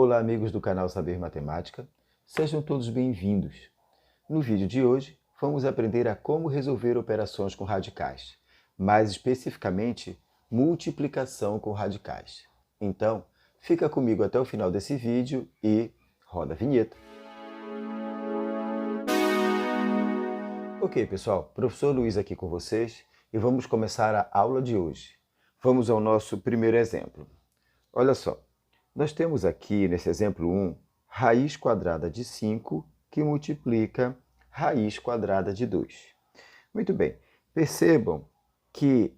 Olá, amigos do canal Saber Matemática, sejam todos bem-vindos. No vídeo de hoje, vamos aprender a como resolver operações com radicais, mais especificamente, multiplicação com radicais. Então, fica comigo até o final desse vídeo e roda a vinheta. Ok, pessoal, professor Luiz aqui com vocês e vamos começar a aula de hoje. Vamos ao nosso primeiro exemplo. Olha só. Nós temos aqui, nesse exemplo 1, raiz quadrada de 5 que multiplica raiz quadrada de 2. Muito bem, percebam que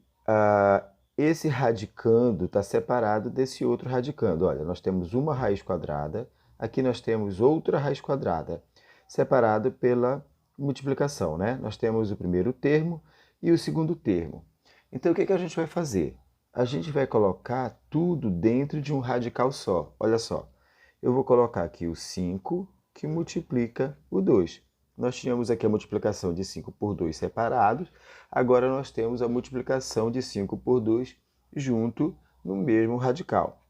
esse radicando está separado desse outro radicando. Olha, nós temos uma raiz quadrada, aqui nós temos outra raiz quadrada, separado pela multiplicação, né? Nós temos o primeiro termo e o segundo termo. Então, o que a gente vai fazer? A gente vai colocar tudo dentro de um radical só. Olha só, eu vou colocar aqui o 5 que multiplica o 2. Nós tínhamos aqui a multiplicação de 5 por 2 separados, agora nós temos a multiplicação de 5 por 2 junto no mesmo radical.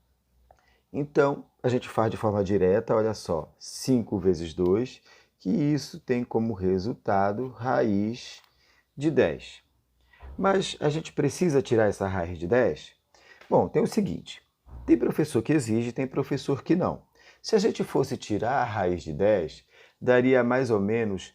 Então, a gente faz de forma direta, olha só, 5 vezes 2, que isso tem como resultado raiz de 10. Mas a gente precisa tirar essa raiz de 10? Bom, tem o seguinte, tem professor que exige, tem professor que não. Se a gente fosse tirar a raiz de 10, daria mais ou menos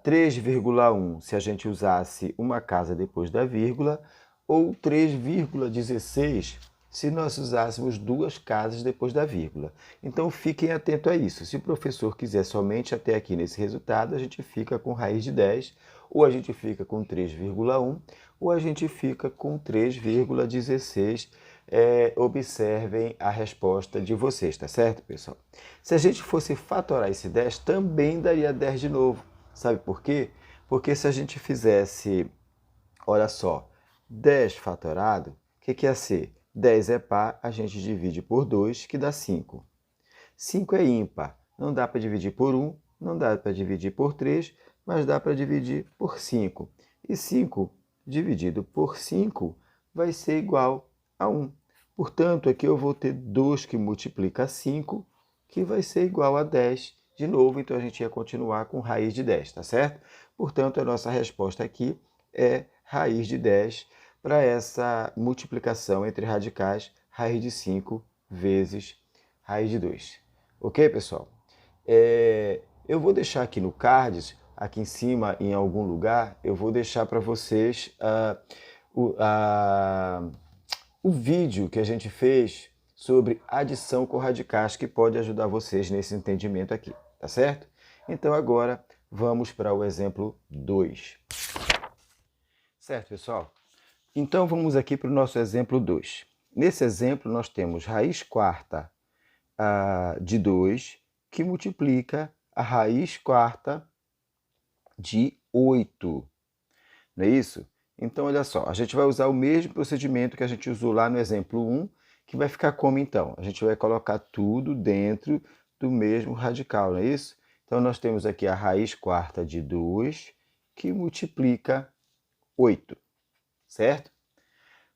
3,1 se a gente usasse uma casa depois da vírgula, ou 3,16 se nós usássemos duas casas depois da vírgula. Então fiquem atentos a isso. Se o professor quiser somente até aqui nesse resultado, a gente fica com raiz de 10, ou a gente fica com 3,1, ou a gente fica com 3,16. Observem a resposta de vocês, tá certo, pessoal? Se a gente fosse fatorar esse 10, também daria 10 de novo. Sabe por quê? Porque se a gente fizesse, olha só, 10 fatorado, o que ia ser? 10 é par, a gente divide por 2, que dá 5. 5 é ímpar, não dá para dividir por 1, não dá para dividir por 3, mas dá para dividir por 5. E 5 dividido por 5 vai ser igual a 1. Portanto, aqui eu vou ter 2 que multiplica 5, que vai ser igual a 10 de novo. Então, a gente ia continuar com raiz de 10, tá certo? Portanto, a nossa resposta aqui é raiz de 10 para essa multiplicação entre radicais, raiz de 5 vezes raiz de 2. Ok, pessoal? Eu vou deixar aqui no cards, aqui em cima, em algum lugar, eu vou deixar para vocês o vídeo que a gente fez sobre adição com radicais, que pode ajudar vocês nesse entendimento aqui, tá certo? Então agora vamos para o exemplo 2. Certo, pessoal? Então vamos aqui para o nosso exemplo 2. Nesse exemplo nós temos raiz quarta de 2, que multiplica a raiz quarta de 8. Não é isso? Então, olha só, a gente vai usar o mesmo procedimento que a gente usou lá no exemplo 1, que vai ficar como então? A gente vai colocar tudo dentro do mesmo radical, não é isso? Então, nós temos aqui a raiz quarta de 2, que multiplica 8, certo?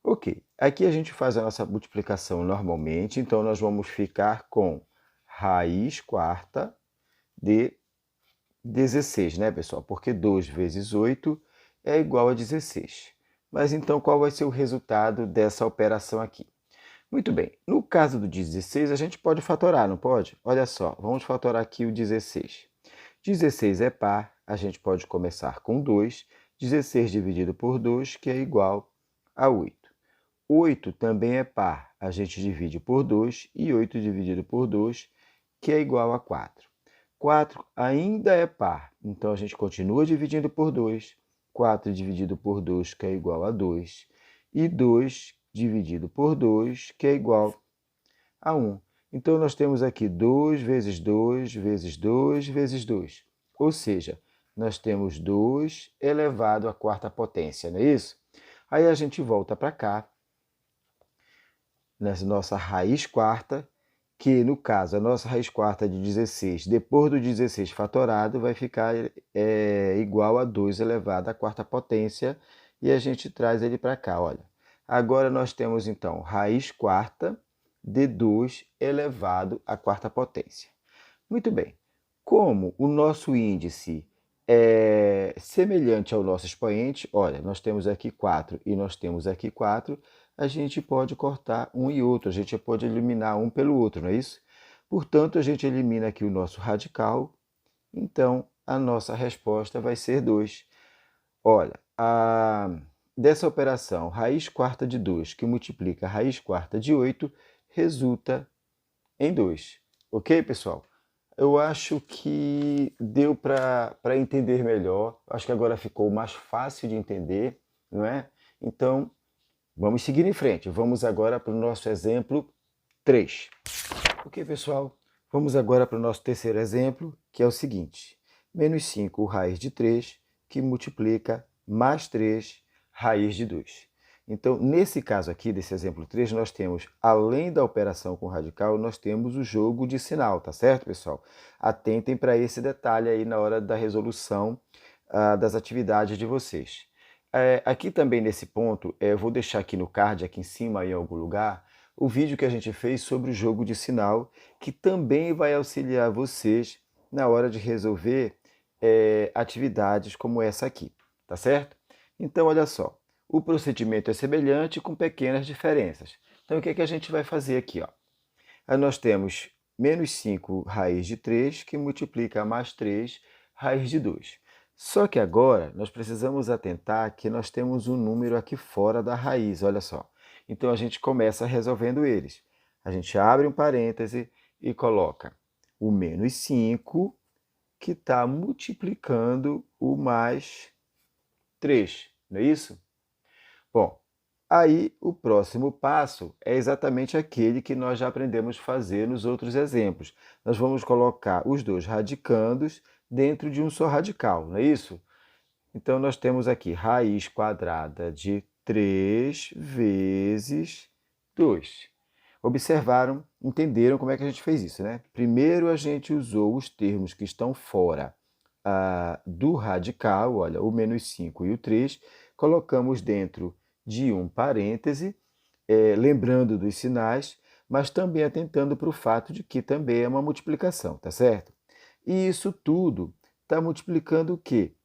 Ok, aqui a gente faz a nossa multiplicação normalmente, então nós vamos ficar com raiz quarta de 16, né, pessoal? Porque 2 vezes 8 é igual a 16. Mas então qual vai ser o resultado dessa operação aqui? Muito bem, no caso do 16 a gente pode fatorar, não pode? Olha só, vamos fatorar aqui o 16. 16 é par, a gente pode começar com 2, 16 dividido por 2, que é igual a 8. 8 também é par, a gente divide por 2, e 8 dividido por 2, que é igual a 4. 4 ainda é par, então a gente continua dividindo por 2. 4 dividido por 2, que é igual a 2. E 2 dividido por 2, que é igual a 1. Então, nós temos aqui 2 vezes 2 vezes 2 vezes 2. Ou seja, nós temos 2 elevado à quarta potência, não é isso? Aí a gente volta para cá, nessa nossa raiz quarta, que no caso a nossa raiz quarta de 16, depois do 16 fatorado, vai ficar igual a 2 elevado à quarta potência, e a gente traz ele para cá, olha. Agora nós temos então raiz quarta de 2 elevado à quarta potência. Muito bem. Como o nosso índice é semelhante ao nosso expoente, olha, nós temos aqui 4 e nós temos aqui 4, a gente pode cortar um e outro, a gente pode eliminar um pelo outro, não é isso? Portanto, a gente elimina aqui o nosso radical, então a nossa resposta vai ser 2. Olha, dessa operação, raiz quarta de 2, que multiplica a raiz quarta de 8, resulta em 2. Ok, pessoal? Eu acho que deu para entender melhor. Acho que agora ficou mais fácil de entender, não é? Então, vamos seguir em frente. Vamos agora para o nosso exemplo 3. Ok, pessoal? Vamos agora para o nosso terceiro exemplo, que é o seguinte. Menos 5 raiz de 3, que multiplica mais 3 raiz de 2. Então, nesse caso aqui, desse exemplo 3, nós temos, além da operação com radical, nós temos o jogo de sinal, tá certo, pessoal? Atentem para esse detalhe aí na hora da resolução das atividades de vocês. Aqui também nesse ponto, eu vou deixar aqui no card, aqui em cima em algum lugar, o vídeo que a gente fez sobre o jogo de sinal, que também vai auxiliar vocês na hora de resolver atividades como essa aqui, tá certo? Então, olha só. O procedimento é semelhante com pequenas diferenças. Então, o que é que a gente vai fazer aqui? Ó? Aí nós temos menos 5 raiz de 3, que multiplica mais 3 raiz de 2. Só que agora nós precisamos atentar que nós temos um número aqui fora da raiz, olha só. Então, a gente começa resolvendo eles. A gente abre um parêntese e coloca o menos 5, que está multiplicando o mais 3, não é isso? Bom, aí o próximo passo é exatamente aquele que nós já aprendemos a fazer nos outros exemplos. Nós vamos colocar os dois radicandos dentro de um só radical, não é isso? Então, nós temos aqui raiz quadrada de 3 vezes 2. Observaram, entenderam como é que a gente fez isso, né? Primeiro a gente usou os termos que estão fora do radical, olha, o menos 5 e o 3, colocamos dentro de um parêntese, lembrando dos sinais, mas também atentando para o fato de que também é uma multiplicação, tá certo? E isso tudo está multiplicando o quê?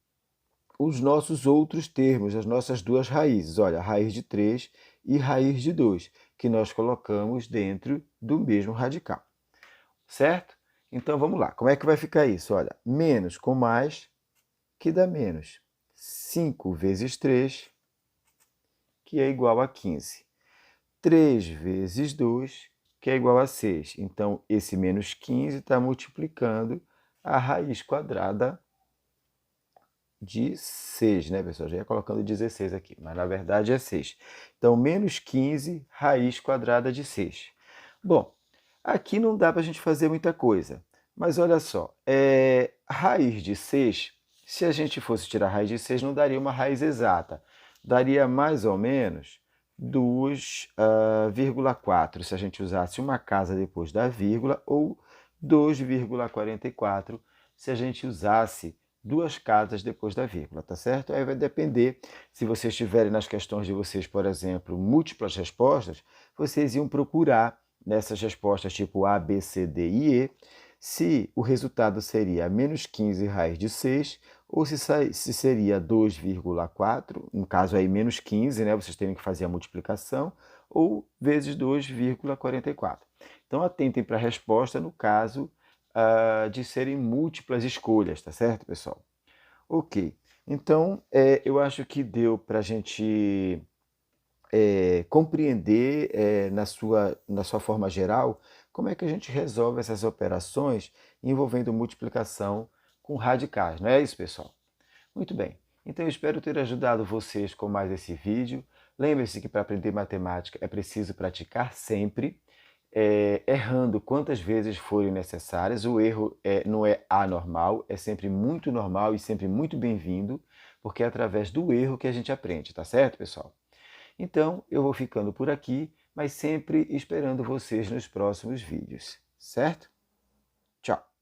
Os nossos outros termos, as nossas duas raízes, olha, raiz de 3 e raiz de 2, que nós colocamos dentro do mesmo radical, certo? Então vamos lá, como é que vai ficar isso? Olha, menos com mais, que dá menos 5 vezes 3, que é igual a 15. 3 vezes 2, que é igual a 6. Então, esse menos 15 está multiplicando a raiz quadrada de 6, né, pessoal? Já ia colocando 16 aqui, mas na verdade é 6. Então, menos 15 raiz quadrada de 6. Bom, aqui não dá para a gente fazer muita coisa, mas olha só, raiz de 6, se a gente fosse tirar raiz de 6, não daria uma raiz exata, daria mais ou menos 2,4, se a gente usasse uma casa depois da vírgula, ou 2,44 se a gente usasse duas casas depois da vírgula, tá certo? Aí vai depender, se vocês tiverem nas questões de vocês, por exemplo, múltiplas respostas, vocês iam procurar nessas respostas tipo A, B, C, D e E, se o resultado seria menos 15 raiz de 6, ou se seria 2,4, no caso aí menos 15, né? Vocês terem que fazer a multiplicação, ou vezes 2,44. Então atentem para a resposta no caso de serem múltiplas escolhas, tá certo, pessoal? Ok, então eu acho que deu para a gente compreender na sua forma geral como é que a gente resolve essas operações envolvendo multiplicação com radicais, não é isso, pessoal? Muito bem, então eu espero ter ajudado vocês com mais esse vídeo. Lembre-se que para aprender matemática é preciso praticar sempre, errando quantas vezes forem necessárias. O erro não é anormal, é sempre muito normal e sempre muito bem-vindo, porque é através do erro que a gente aprende, tá certo, pessoal? Então, eu vou ficando por aqui, mas sempre esperando vocês nos próximos vídeos, certo? Tchau!